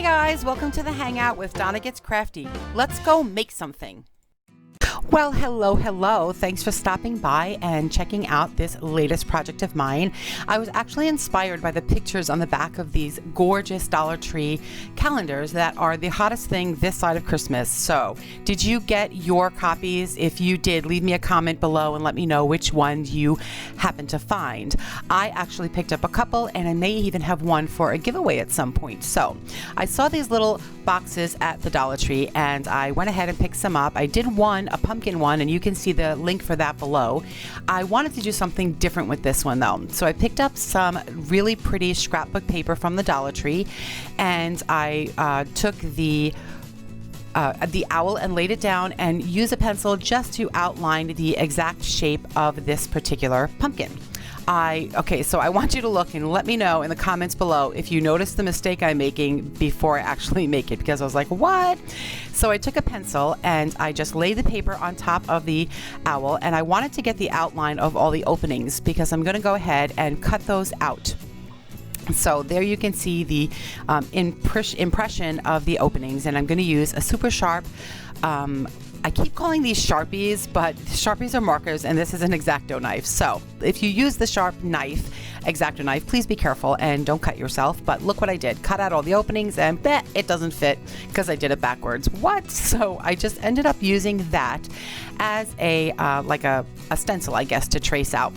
Hey guys, welcome to the Hangout with Donna Gets Crafty. Let's go make something. Well, hello. Thanks for stopping by and checking out this latest project of mine. I was actually inspired by the pictures on the back of these gorgeous Dollar Tree calendars that are the hottest thing this side of Christmas. So, did you get your copies? If you did, leave me a comment below and let me know which ones you happen to find. I actually picked up a couple, and I may even have one for a giveaway at some point. So, I saw these little boxes at the Dollar Tree and I went ahead and picked some up. I did one, a pumpkin one, and you can see the link for that below. I wanted to do something different with this one though. So I picked up some really pretty scrapbook paper from the Dollar Tree, and I took the owl and laid it down and used a pencil just to outline the exact shape of this particular pumpkin. So I want you to look and let me know in the comments below if you notice the mistake I'm making before I actually make it, because I was like, what? So I took a pencil and I just laid the paper on top of the owl, and I wanted to get the outline of all the openings because I'm going to go ahead and cut those out. So there you can see the impression of the openings, and I'm going to use a super sharp, I keep calling these Sharpies, but Sharpies are markers and this is an X-Acto knife. So if you use the sharp knife, X-Acto knife, please be careful and don't cut yourself. But look what I did. Cut out all the openings and it doesn't fit because I did it backwards. What? So I just ended up using that as a stencil, I guess, to trace out.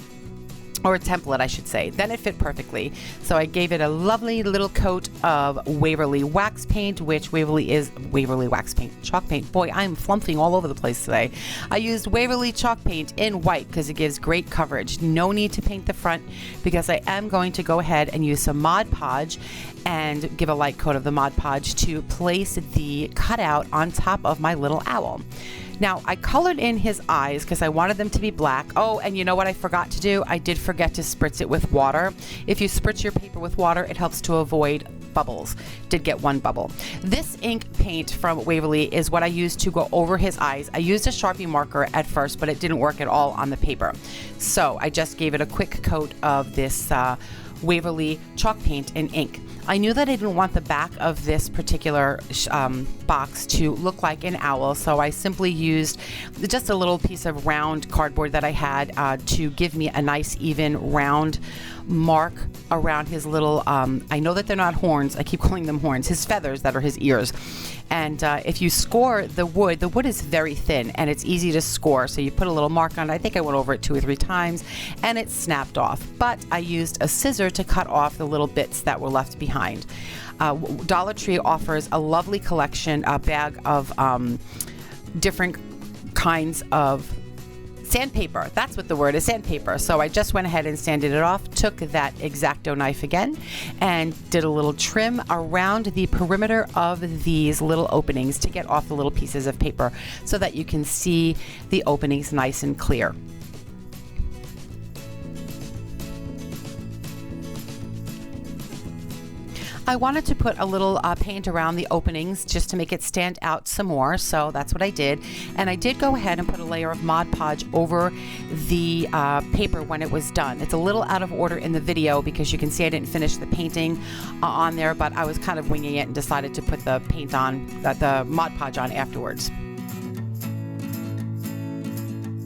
Or a template, I should say. Then it fit perfectly. So I gave it a lovely little coat of Waverly wax paint, which Waverly is Waverly wax paint, chalk paint. Boy, I'm flumphing all over the place today. I used Waverly chalk paint in white because it gives great coverage. No need to paint the front because I am going to go ahead and use some Mod Podge and give a light coat of the Mod Podge to place the cutout on top of my little owl. Now, I colored in his eyes because I wanted them to be black. Oh, and you know what I forgot to do? I did forget to spritz it with water. If you spritz your paper with water, it helps to avoid bubbles. Did get one bubble. This ink paint from Waverly is what I used to go over his eyes. I used a Sharpie marker at first, but it didn't work at all on the paper. So I just gave it a quick coat of this Waverly chalk paint in ink. I knew that I didn't want the back of this particular box to look like an owl, so I simply used just a little piece of round cardboard that I had to give me a nice even round mark around his little, I know that they're not horns, I keep calling them horns, his feathers that are his ears. And if you score the wood is very thin and it's easy to score, so you put a little mark on it. I think I went over it 2 or 3 times and it snapped off, but I used a scissor to cut off the little bits that were left behind. Dollar Tree offers a lovely collection, a bag of different kinds of sandpaper. That's what the word is, sandpaper. So I just went ahead and sanded it off, took that X-Acto knife again, and did a little trim around the perimeter of these little openings to get off the little pieces of paper so that you can see the openings nice and clear. I wanted to put a little paint around the openings just to make it stand out some more, so that's what I did. And I did go ahead and put a layer of Mod Podge over the paper when it was done. It's a little out of order in the video because you can see I didn't finish the painting on there, but I was kind of winging it and decided to put the paint on, the Mod Podge on afterwards.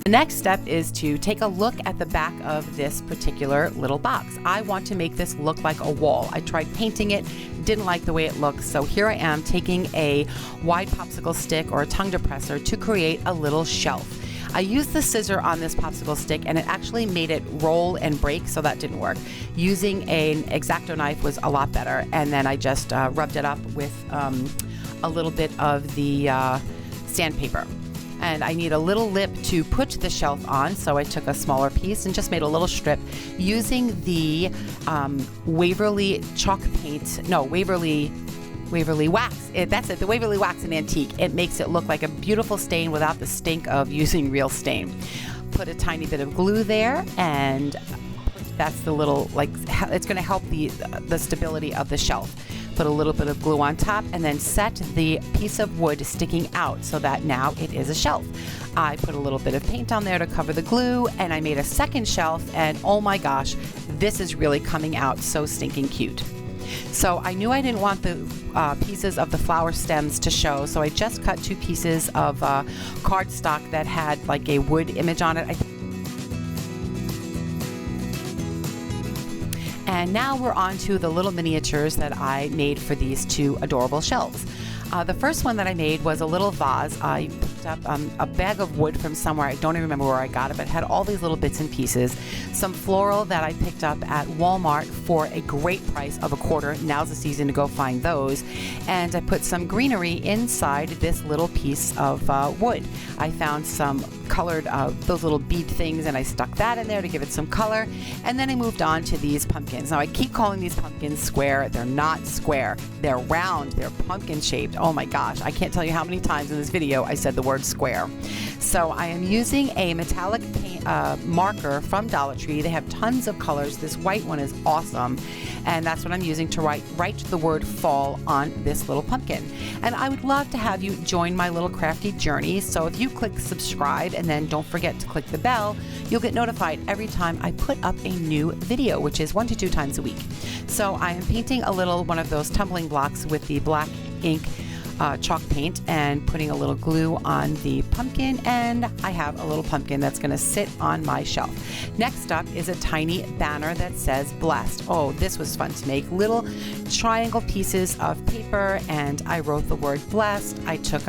The next step is to take a look at the back of this particular little box. I want to make this look like a wall. I tried painting it, didn't like the way it looks, so here I am taking a wide popsicle stick or a tongue depressor to create a little shelf. I used the scissor on this popsicle stick and it actually made it roll and break, so that didn't work. Using an X-Acto knife was a lot better, and then I just rubbed it up with a little bit of the sandpaper. And I need a little lip to put the shelf on, so I took a smaller piece and just made a little strip using the Waverly chalk paint, no, Waverly wax. That's it, the Waverly wax in antique. It makes it look like a beautiful stain without the stink of using real stain. Put a tiny bit of glue there, and that's the little, like, it's going to help the stability of the shelf. Put a little bit of glue on top and then set the piece of wood sticking out so that now it is a shelf. I put a little bit of paint on there to cover the glue, and I made a second shelf, and oh my gosh, this is really coming out so stinking cute. So I knew I didn't want the pieces of the flower stems to show, so I just cut 2 pieces of cardstock that had like a wood image on it. And now we're on to the little miniatures that I made for these 2 adorable shelves. The first one that I made was a little vase. I picked up a bag of wood from somewhere. I don't even remember where I got it, but it had all these little bits and pieces. Some floral that I picked up at Walmart for a great price of $1. Now's the season to go find those. And I put some greenery inside this little piece of wood. I found some colored, those little bead things, and I stuck that in there to give it some color. And then I moved on to these pumpkins. Now I keep calling these pumpkins square. They're not square. They're round. They're pumpkin shaped. Oh my gosh, I can't tell you how many times in this video I said the word square. So I am using a metallic paint, marker from Dollar Tree. They have tons of colors. This white one is awesome, and that's what I'm using to write the word fall on this little pumpkin. And I would love to have you join my little crafty journey. So if you click subscribe and then don't forget to click the bell, you'll get notified every time I put up a new video, which is 1 to 2 times a week. So I am painting a little one of those tumbling blocks with the black ink chalk paint and putting a little glue on the pumpkin, and I have a little pumpkin that's going to sit on my shelf. Next up is a tiny banner that says blessed. Oh, this was fun to make. Little triangle pieces of paper, and I wrote the word blessed. I took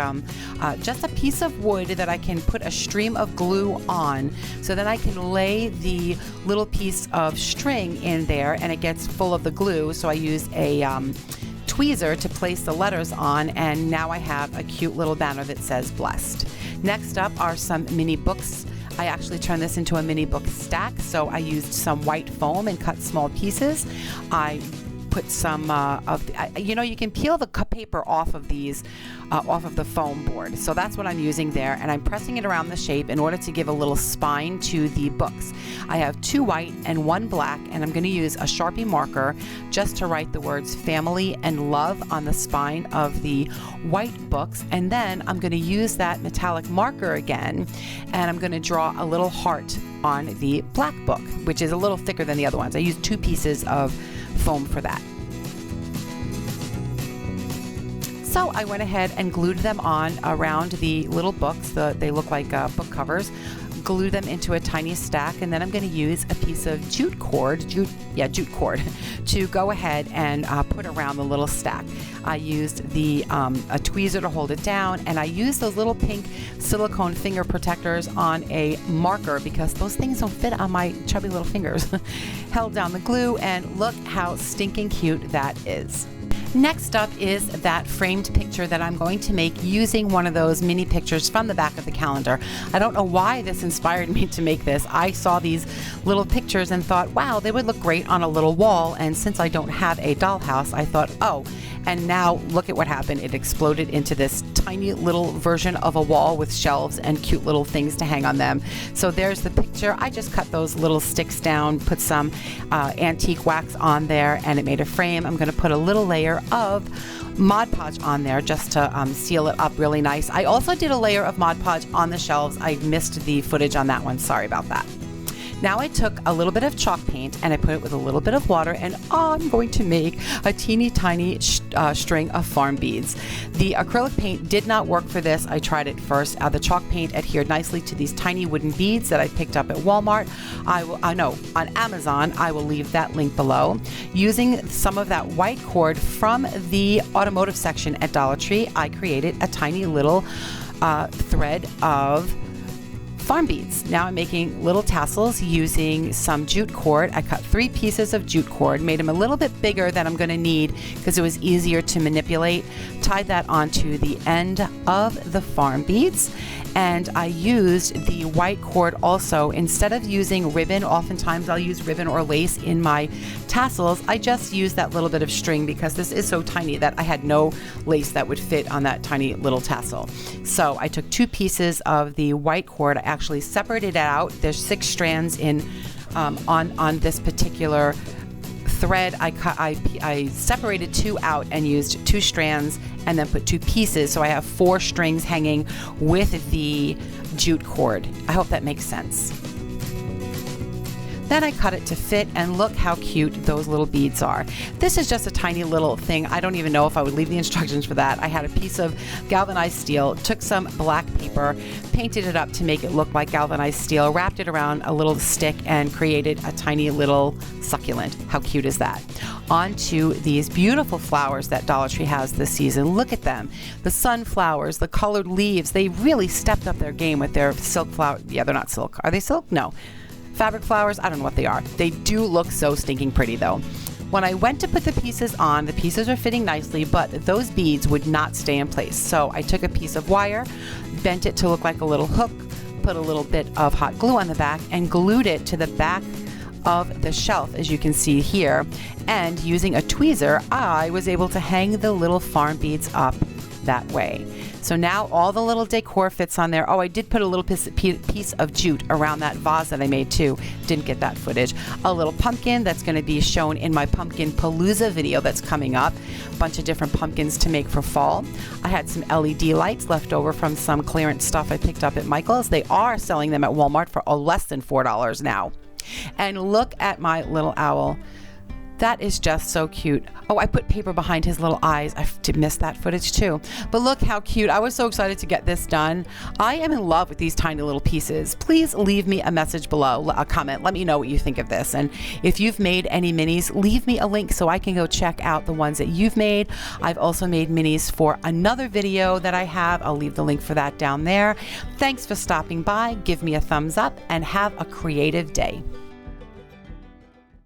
just a piece of wood that I can put a stream of glue on, so then I can lay the little piece of string in there and it gets full of the glue. So I used a tweezer to place the letters on, and now I have a cute little banner that says blessed. Next up are some mini books. I actually turned this into a mini book stack, so I used some white foam and cut small pieces. I put some you can peel the paper off of these, off of the foam board. So that's what I'm using there, and I'm pressing it around the shape in order to give a little spine to the books. I have 2 white and 1 black, and I'm going to use a Sharpie marker just to write the words family and love on the spine of the white books. And then I'm going to use that metallic marker again, and I'm going to draw a little heart on the black book, which is a little thicker than the other ones. I used 2 pieces of foam for that. So I went ahead and glued them on around the little books. They look like book covers. Glue them into a tiny stack, and then I'm going to use a piece of jute cord to go ahead and put around the little stack. I used a tweezer to hold it down, and I used those little pink silicone finger protectors on a marker because those things don't fit on my chubby little fingers. Held down the glue, and look how stinking cute that is. Next up is that framed picture that I'm going to make using one of those mini pictures from the back of the calendar. I don't know why this inspired me to make this. I saw these little pictures and thought, wow, they would look great on a little wall. And since I don't have a dollhouse, I thought, oh, and now look at what happened. It exploded into this tiny little version of a wall with shelves and cute little things to hang on them. So there's the picture. I just cut those little sticks down, put some antique wax on there, and it made a frame. I'm going to put a little layer of Mod Podge on there just to seal it up really nice. I also did a layer of Mod Podge on the shelves. I missed the footage on that one. Sorry about that. Now I took a little bit of chalk paint and I put it with a little bit of water, and I'm going to make a teeny tiny string of farm beads. The acrylic paint did not work for this. I tried it first. The chalk paint adhered nicely to these tiny wooden beads that I picked up at Walmart. On Amazon. I will leave that link below. Using some of that white cord from the automotive section at Dollar Tree, I created a tiny little thread of farm beads. Now I'm making little tassels using some jute cord. I cut 3 pieces of jute cord, made them a little bit bigger than I'm going to need because it was easier to manipulate. Tied that onto the end of the farm beads, and I used the white cord also. Instead of using ribbon, oftentimes I'll use ribbon or lace in my tassels. I just used that little bit of string because this is so tiny that I had no lace that would fit on that tiny little tassel. So I took 2 pieces of the white cord. I actually separated it out. There's 6 strands in on this particular thread. I separated 2 out and used 2 strands and then put 2 pieces, so I have 4 strings hanging with the jute cord. I hope that makes sense. Then I cut it to fit, and look how cute those little beads are. This is just a tiny little thing. I don't even know if I would leave the instructions for that. I had a piece of galvanized steel, took some black paper, painted it up to make it look like galvanized steel, wrapped it around a little stick, and created a tiny little succulent. How cute is that? Onto these beautiful flowers that Dollar Tree has this season. Look at them. The sunflowers, the colored leaves, they really stepped up their game with their silk flower. Yeah, they're not silk. Are they silk? No. Fabric flowers? I don't know what they are. They do look so stinking pretty though. When I went to put the pieces on, the pieces are fitting nicely, but those beads would not stay in place. So I took a piece of wire, bent it to look like a little hook, put a little bit of hot glue on the back, and glued it to the back of the shelf, as you can see here. And using a tweezer, I was able to hang the little farm beads up that way. So now all the little decor fits on there. Oh, I did put a little piece of jute around that vase that I made too. Didn't get that footage. A little pumpkin that's going to be shown in my Pumpkin Palooza video that's coming up. A bunch of different pumpkins to make for fall. I had some LED lights left over from some clearance stuff I picked up at Michael's. They are selling them at Walmart for less than $4 now. And look at my little owl. That is just so cute. Oh, I put paper behind his little eyes. I missed that footage too. But look how cute. I was so excited to get this done. I am in love with these tiny little pieces. Please leave me a message below, a comment. Let me know what you think of this. And if you've made any minis, leave me a link so I can go check out the ones that you've made. I've also made minis for another video that I have. I'll leave the link for that down there. Thanks for stopping by. Give me a thumbs up and have a creative day.